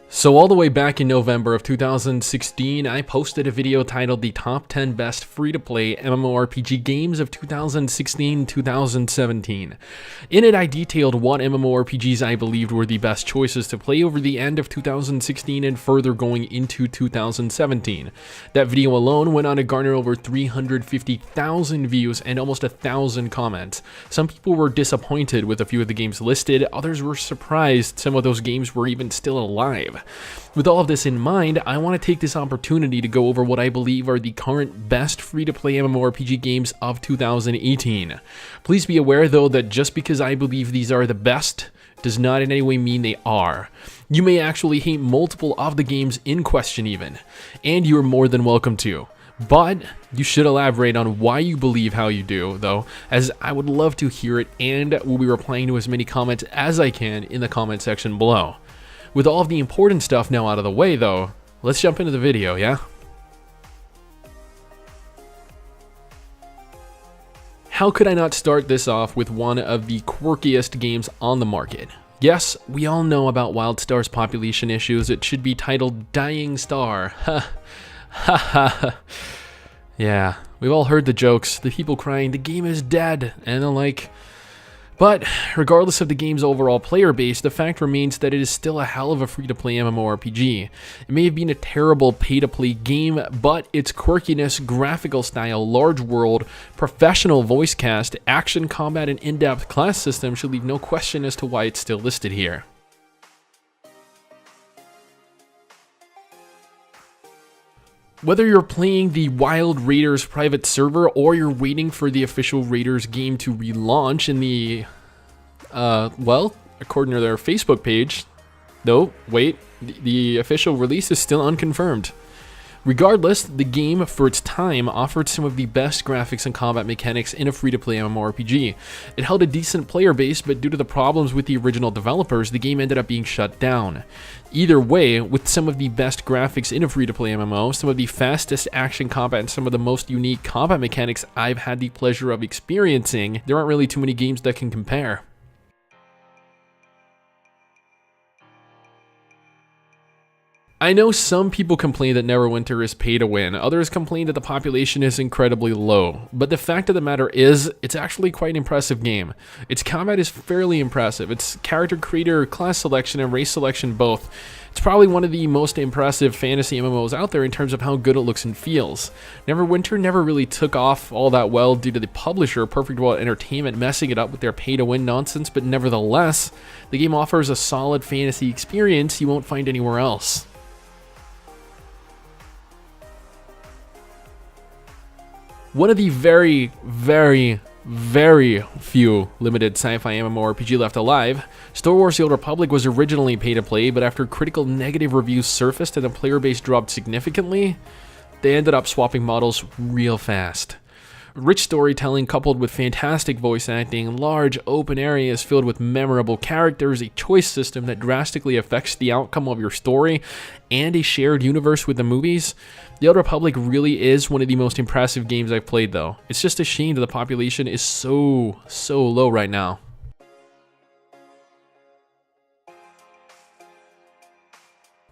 So all the way back in November of 2016, I posted a video titled The Top 10 Best Free-to-Play MMORPG Games of 2016-2017. In it, I detailed what MMORPGs I believed were the best choices to play over the end of 2016 and further going into 2017. That video alone went on to garner over 350,000 views and almost 1,000 comments. Some people were disappointed with a few of the games listed, others were surprised some of those games were even still alive. With all of this in mind, I want to take this opportunity to go over what I believe are the current best free-to-play MMORPG games of 2018. Please be aware though that just because I believe these are the best does not in any way mean they are. You may actually hate multiple of the games in question even, and you are more than welcome to. But you should elaborate on why you believe how you do, though, as I would love to hear it and will be replying to as many comments as I can in the comment section below. With all of the important stuff now out of the way though, let's jump into the video, yeah? How could I not start this off with one of the quirkiest games on the market? Yes, we all know about WildStar's population issues. It should be titled Dying Star. Ha ha ha. Yeah, we've all heard the jokes, the people crying, the game is dead, and the like. But regardless of the game's overall player base, the fact remains that it is still a hell of a free-to-play MMORPG. It may have been a terrible pay-to-play game, but its quirkiness, graphical style, large world, professional voice cast, action combat, and in-depth class system should leave no question as to why it's still listed here. Whether you're playing the Wild Raiders private server or you're waiting for the official Raiders game to relaunch in the, well, according to their Facebook page, no, wait, the official release is still unconfirmed. Regardless, the game, for its time, offered some of the best graphics and combat mechanics in a free-to-play MMORPG. It held a decent player base, but due to the problems with the original developers, the game ended up being shut down. Either way, with some of the best graphics in a free-to-play MMO, some of the fastest action combat, and some of the most unique combat mechanics I've had the pleasure of experiencing, there aren't really too many games that can compare. I know some people complain that Neverwinter is pay to win, others complain that the population is incredibly low, but the fact of the matter is, it's actually quite an impressive game. Its combat is fairly impressive, its character creator, class selection, and race selection both. It's probably one of the most impressive fantasy MMOs out there in terms of how good it looks and feels. Neverwinter never really took off all that well due to the publisher, Perfect World Entertainment, messing it up with their pay-to-win nonsense, but nevertheless, the game offers a solid fantasy experience you won't find anywhere else. One of the very, very, very few limited sci-fi MMORPG left alive, Star Wars: The Old Republic was originally pay-to-play, but after critical negative reviews surfaced and the player base dropped significantly, they ended up swapping models real fast. Rich storytelling coupled with fantastic voice acting, large open areas filled with memorable characters, a choice system that drastically affects the outcome of your story, and a shared universe with the movies. The Old Republic really is one of the most impressive games I've played though. It's just a shame that the population is so low right now.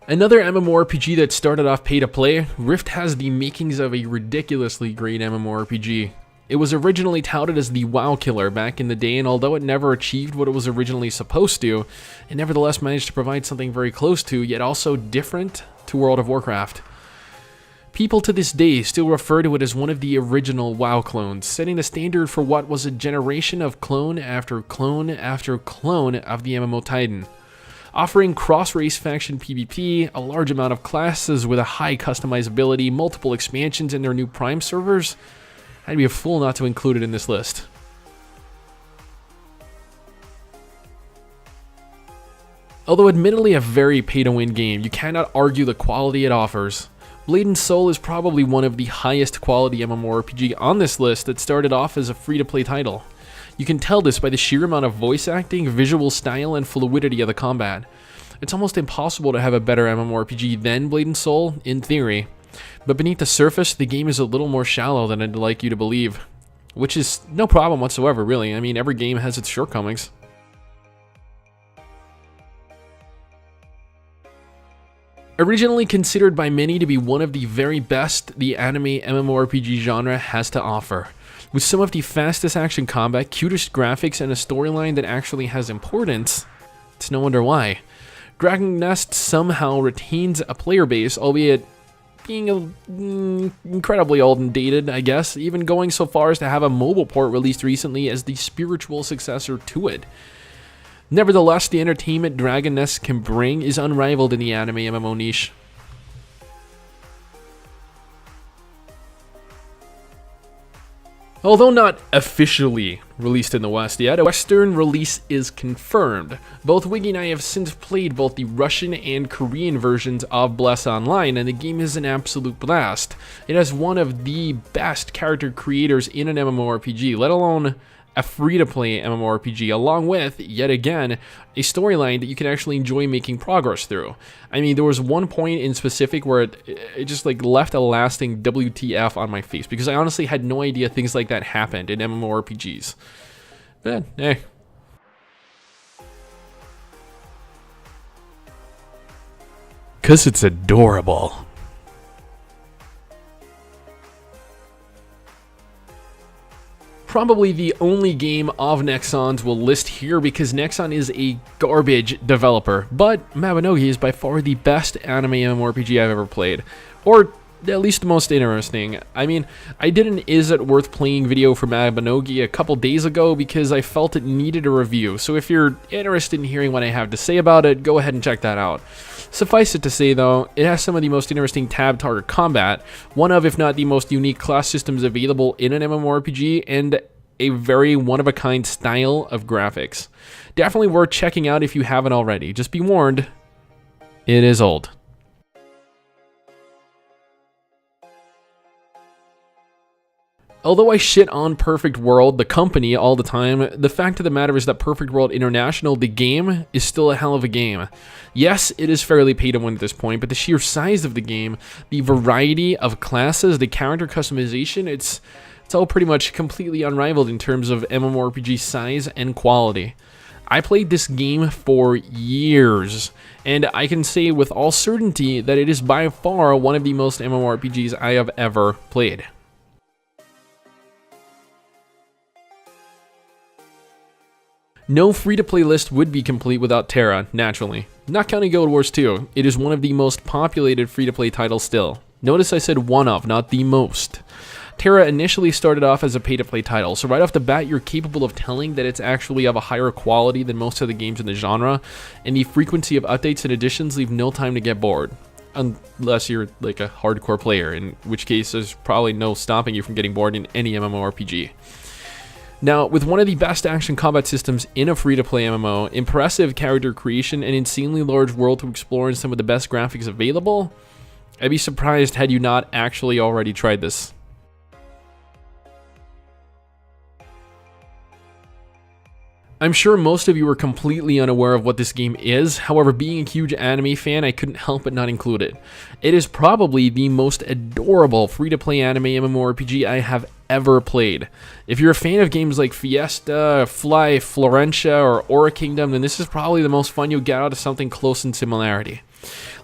Another MMORPG that started off pay-to-play, Rift has the makings of a ridiculously great MMORPG. It was originally touted as the WoW killer back in the day, and although it never achieved what it was originally supposed to, it nevertheless managed to provide something very close to, yet also different, to World of Warcraft. People to this day still refer to it as one of the original WoW clones, setting the standard for what was a generation of clone after clone after clone of the MMO Titan. Offering cross-race faction PvP, a large amount of classes with a high customizability, multiple expansions in their new Prime servers, I'd be a fool not to include it in this list. Although admittedly a very pay-to-win game, you cannot argue the quality it offers. Blade & Soul is probably one of the highest quality MMORPG on this list that started off as a free-to-play title. You can tell this by the sheer amount of voice acting, visual style, and fluidity of the combat. It's almost impossible to have a better MMORPG than Blade & Soul, in theory. But beneath the surface, the game is a little more shallow than I'd like you to believe. which is no problem whatsoever, really. I mean, every game has its shortcomings. Originally considered by many to be one of the very best the anime MMORPG genre has to offer, with some of the fastest action combat, cutest graphics, and a storyline that actually has importance, it's no wonder why. Dragon Nest somehow retains a player base, albeit being incredibly old and dated, I guess, even going so far as to have a mobile port released recently as the spiritual successor to it. Nevertheless, the entertainment Dragon Nest can bring is unrivaled in the anime MMO niche. Although not officially released in the West yet, a Western release is confirmed. Both Wiggy and I have since played both the Russian and Korean versions of Bless Online, and the game is an absolute blast. It has one of the best character creators in an MMORPG, let alone a free-to-play MMORPG, along with, yet again, a storyline that you can actually enjoy making progress through. I mean, there was one point in specific where it just like left a lasting WTF on my face, because I honestly had no idea things like that happened in MMORPGs. But, eh. Cause it's adorable. Probably the only game of Nexon's we'll list here because Nexon is a garbage developer, but Mabinogi is by far the best anime MMORPG I've ever played, or at least the most interesting. I mean, I did an Is It Worth Playing video for Mabinogi a couple days ago because I felt it needed a review, so if you're interested in hearing what I have to say about it, go ahead and check that out. Suffice it to say though, it has some of the most interesting tab target combat, one of if not the most unique class systems available in an MMORPG, and a very one-of-a-kind style of graphics. Definitely worth checking out if you haven't already. Just be warned, it is old. Although I shit on Perfect World, the company, all the time, the fact of the matter is that Perfect World International, the game, is still a hell of a game. Yes, it is fairly pay to win at this point, but the sheer size of the game, the variety of classes, the character customization, it's all pretty much completely unrivaled in terms of MMORPG size and quality. I played this game for years, and I can say with all certainty that it is by far one of the most MMORPGs I have ever played. No free-to-play list would be complete without Terra, naturally. Not counting Guild Wars 2, it is one of the most populated free-to-play titles still. Notice I said one of, not the most. Terra initially started off as a pay-to-play title, so right off the bat you're capable of telling that it's actually of a higher quality than most of the games in the genre, and the frequency of updates and additions leave no time to get bored. Unless you're like a hardcore player, in which case there's probably no stopping you from getting bored in any MMORPG. Now, with one of the best action combat systems in a free-to-play MMO, impressive character creation, and insanely large world to explore and some of the best graphics available, I'd be surprised had you not actually already tried this. I'm sure most of you are completely unaware of what this game is, however, being a huge anime fan, I couldn't help but not include it. It is probably the most adorable free-to-play anime MMORPG I have ever played. If you're a fan of games like Fiesta, Fly, Florentia, or Aura Kingdom, then this is probably the most fun you'll get out of something close in similarity.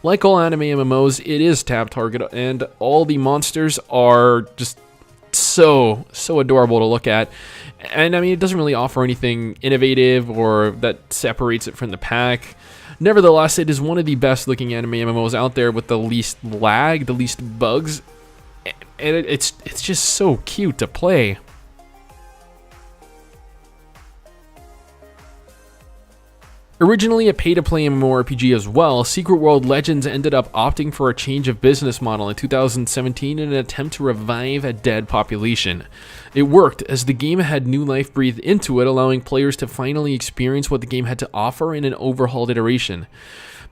Like all anime MMOs, it is tab target, and all the monsters are just so adorable to look at. And I mean, it doesn't really offer anything innovative or that separates it from the pack. Nevertheless, it is one of the best looking anime MMOs out there with the least lag, the least bugs, and it's just so cute to play. Originally a pay-to-play MMORPG as well, Secret World Legends ended up opting for a change of business model in 2017 in an attempt to revive a dead population. It worked, as the game had new life breathed into it, allowing players to finally experience what the game had to offer in an overhauled iteration.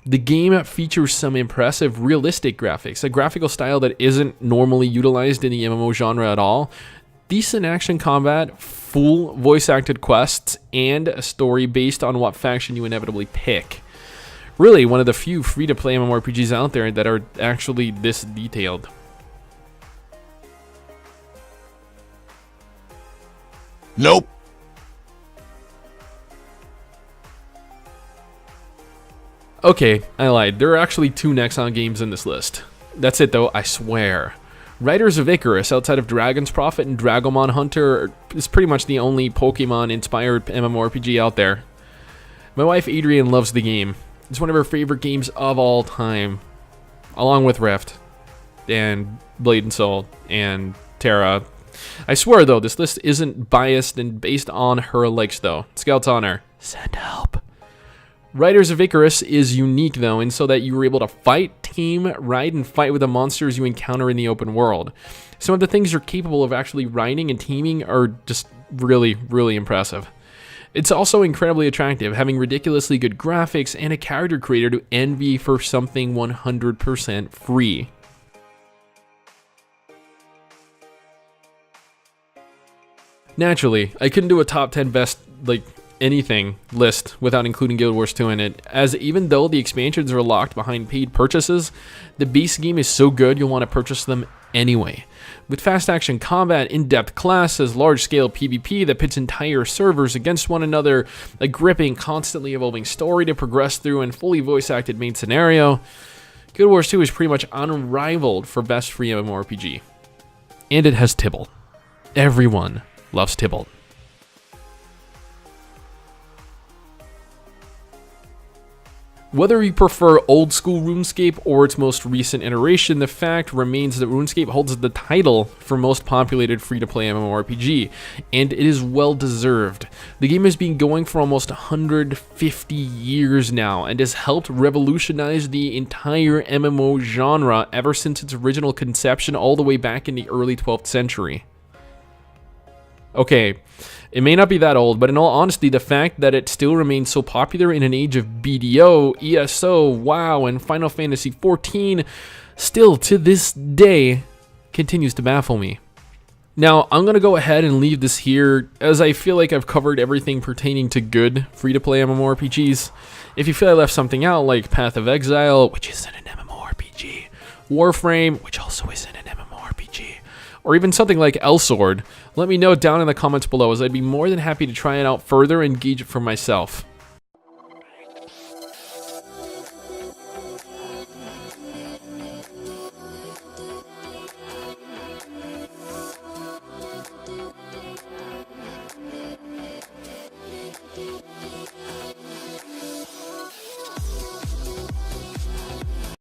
The game features some impressive realistic graphics, a graphical style that isn't normally utilized in the MMO genre at all, decent action combat, full voice-acted quests, and a story based on what faction you inevitably pick. Really, one of the few free-to-play MMORPGs out there that are actually this detailed. Nope. Okay, I lied. There are actually 2 Nexon games in this list. That's it though, I swear. Riders of Icarus, outside of Dragon's Prophet and Dragomon Hunter, is pretty much the only Pokemon-inspired MMORPG out there. My wife Adrienne loves the game. It's one of her favorite games of all time, along with Rift, and Blade and Soul, and Terra. I swear though, this list isn't biased and based on her likes though. Scouts Honor, send help. Riders of Icarus is unique though, and so that you were able to fight, team, ride, and fight with the monsters you encounter in the open world. Some of the things you're capable of actually riding and teaming are just really, really impressive. It's also incredibly attractive, having ridiculously good graphics and a character creator to envy for something 100% free. Naturally, I couldn't do a top 10 best, anything list without including Guild Wars 2 in it, as even though the expansions are locked behind paid purchases, the base game is so good you'll want to purchase them anyway. With fast action combat, in-depth classes, large-scale PvP that pits entire servers against one another, a gripping, constantly evolving story to progress through, and fully voice-acted main scenario, Guild Wars 2 is pretty much unrivaled for best free MMORPG. And it has Tybalt. Everyone loves Tybalt. Whether you prefer old school RuneScape or its most recent iteration, the fact remains that RuneScape holds the title for most populated free-to-play MMORPG, and it is well deserved. The game has been going for almost 150 years now, and has helped revolutionize the entire MMO genre ever since its original conception all the way back in the early 12th century. Okay, it may not be that old, but in all honesty, the fact that it still remains so popular in an age of BDO, ESO, WoW, and Final Fantasy XIV still to this day continues to baffle me. Now, I'm going to go ahead and leave this here, as I feel like I've covered everything pertaining to good free-to-play MMORPGs. If you feel I left something out, like Path of Exile, which isn't an MMORPG, Warframe, which also isn't an MMORPG, or even something like Elsword, let me know down in the comments below, as I'd be more than happy to try it out further and gauge it for myself.